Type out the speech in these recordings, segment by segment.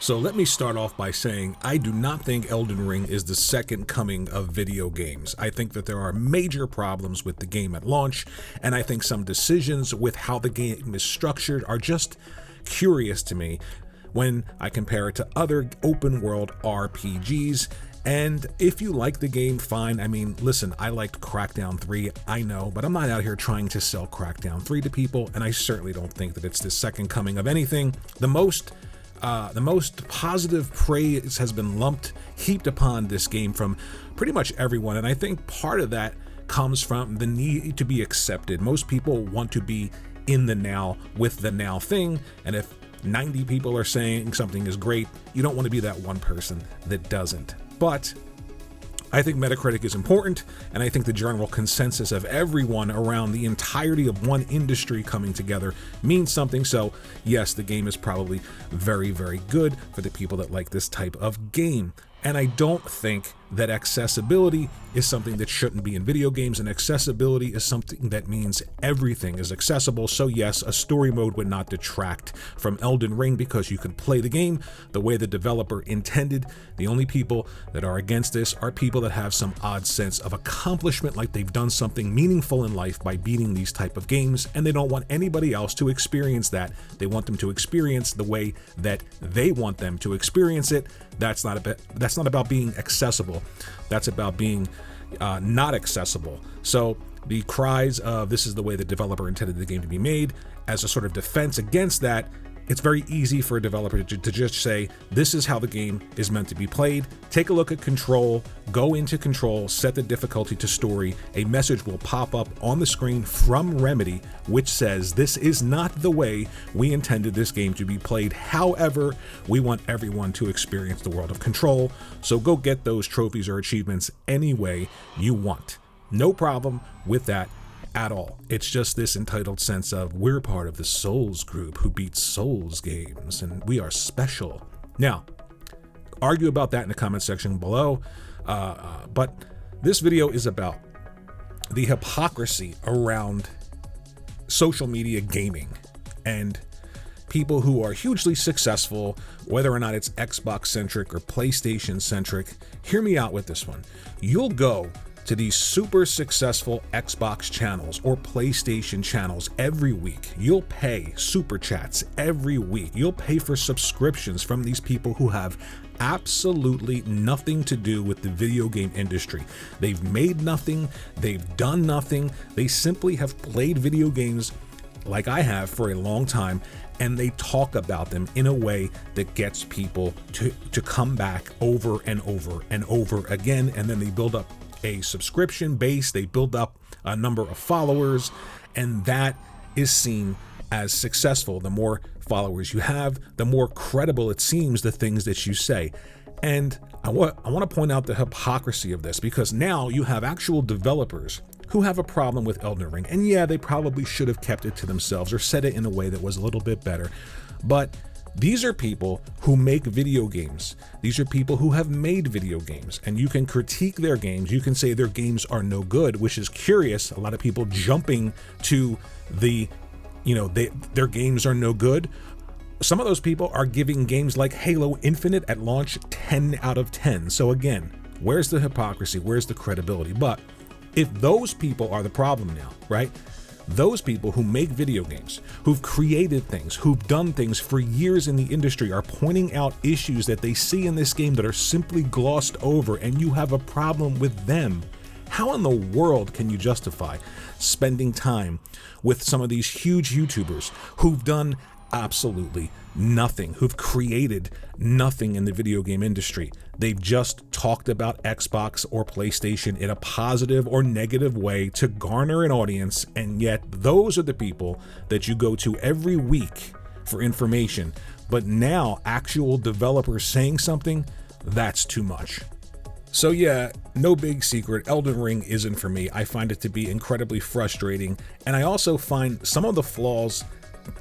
So let me start off by saying I do not think Elden Ring is the second coming of video games. I think that there are major problems with the game at launch, and I think some decisions with how the game is structured are just curious to me when I compare it to other open world RPGs. And if you like the game, fine. I mean, listen, I liked Crackdown 3, I know, but I'm not out here trying to sell Crackdown 3 to people, and I certainly don't think that it's the second coming of anything. The most positive praise has been heaped upon this game from pretty much everyone, and I think part of that comes from the need to be accepted. Most people want to be in the now with the now thing, and if 90 people are saying something is great, you don't want to be that one person that doesn't. But I think Metacritic is important, and I think the general consensus of everyone around the entirety of one industry coming together means something. So yes, the game is probably very, very good for the people that like this type of game. And I don't think that accessibility is something that shouldn't be in video games, and accessibility is something that means everything is accessible. So yes, a story mode would not detract from Elden Ring because you can play the game the way the developer intended. The only people that are against this are people that have some odd sense of accomplishment, like they've done something meaningful in life by beating these type of games, and they don't want anybody else to experience that. They want them to experience the way that they want them to experience it. That's not about being accessible. That's about being not accessible. So the cries of this is the way the developer intended the game to be made, as a sort of defense against that, it's very easy for a developer to just say, this is how the game is meant to be played. Take a look at Control, go into Control, set the difficulty to story. A message will pop up on the screen from Remedy, which says, this is not the way we intended this game to be played. However, we want everyone to experience the world of Control. So go get those trophies or achievements any way you want. No problem with that at all. It's just this entitled sense of we're part of the Souls group who beats Souls games and we are special. Now, argue about that in the comment section below, but this video is about the hypocrisy around social media gaming and people who are hugely successful, whether or not it's Xbox centric or PlayStation centric. Hear me out with this one. You'll go to these super successful Xbox channels or PlayStation channels every week. You'll pay super chats every week. You'll pay for subscriptions from these people who have absolutely nothing to do with the video game industry. They've made nothing, they've done nothing. They simply have played video games like I have for a long time, and they talk about them in a way that gets people to come back over and over and over again, and then they build up a subscription base, they build up a number of followers, and that is seen as successful. The more followers you have, the more credible it seems the things that you say. And I want to point out the hypocrisy of this, because now you have actual developers who have a problem with Elden Ring. And yeah, they probably should have kept it to themselves or said it in a way that was a little bit better. But these are people who make video games. These are people who have made video games, and you can critique their games. You can say their games are no good, which is curious. A lot of people jumping to the, their games are no good. Some of those people are giving games like Halo Infinite at launch 10 out of 10. So again, where's the hypocrisy? Where's the credibility? But if those people are the problem now, right? Those people who make video games, who've created things, who've done things for years in the industry, are pointing out issues that they see in this game that are simply glossed over, and you have a problem with them. How in the world can you justify spending time with some of these huge YouTubers who've done absolutely nothing, who've created nothing in the video game industry? They've just talked about Xbox or PlayStation in a positive or negative way to garner an audience, and yet those are the people that you go to every week for information. But now actual developers saying something, that's too much. So yeah, no big secret, Elden Ring isn't for me. I find it to be incredibly frustrating, and I also find some of the flaws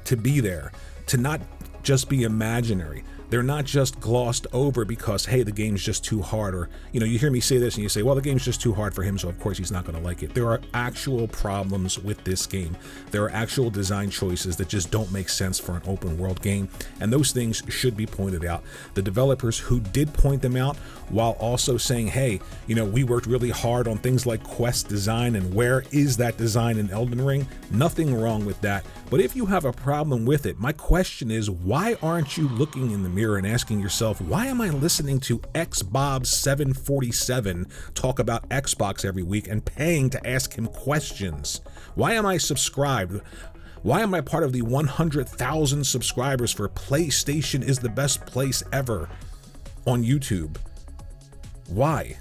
to be there, to not just be imaginary. they're not just glossed over because, hey, the game's just too hard, or, you know, you hear me say this and you say, well, the game's just too hard for him, so of course he's not going to like it. There are actual problems with this game. There are actual design choices that just don't make sense for an open world game, and those things should be pointed out. The developers who did point them out, while also saying, hey, you know, we worked really hard on things like quest design, and where is that design in Elden Ring? Nothing wrong with that. But if you have a problem with it, my question is, why aren't you looking in the mirror and asking yourself, why am I listening to XBob747 talk about Xbox every week and paying to ask him questions? Why am I subscribed? Why am I part of the 100,000 subscribers for PlayStation is the best place ever on YouTube? Why?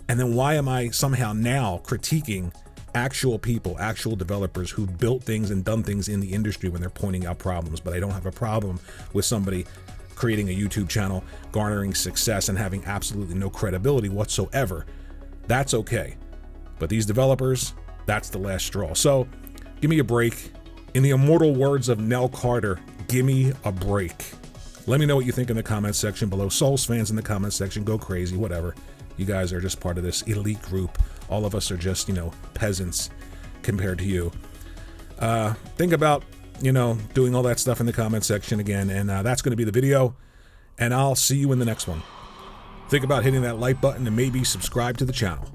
And then why am I somehow now critiquing actual people, actual developers who built things and done things in the industry when they're pointing out problems? But I don't have a problem with somebody creating a YouTube channel, garnering success, and having absolutely no credibility whatsoever. That's okay. But these developers, that's the last straw. So give me a break. In the immortal words of Nell Carter, give me a break. Let me know what you think in the comments section below. Souls fans in the comments section, go crazy, whatever. You guys are just part of this elite group. All of us are just, you know, peasants compared to you. Think about, you know, doing all that stuff in the comment section again, and that's going to be the video, and I'll see you in the next one. Think about hitting that like button and maybe subscribe to the channel.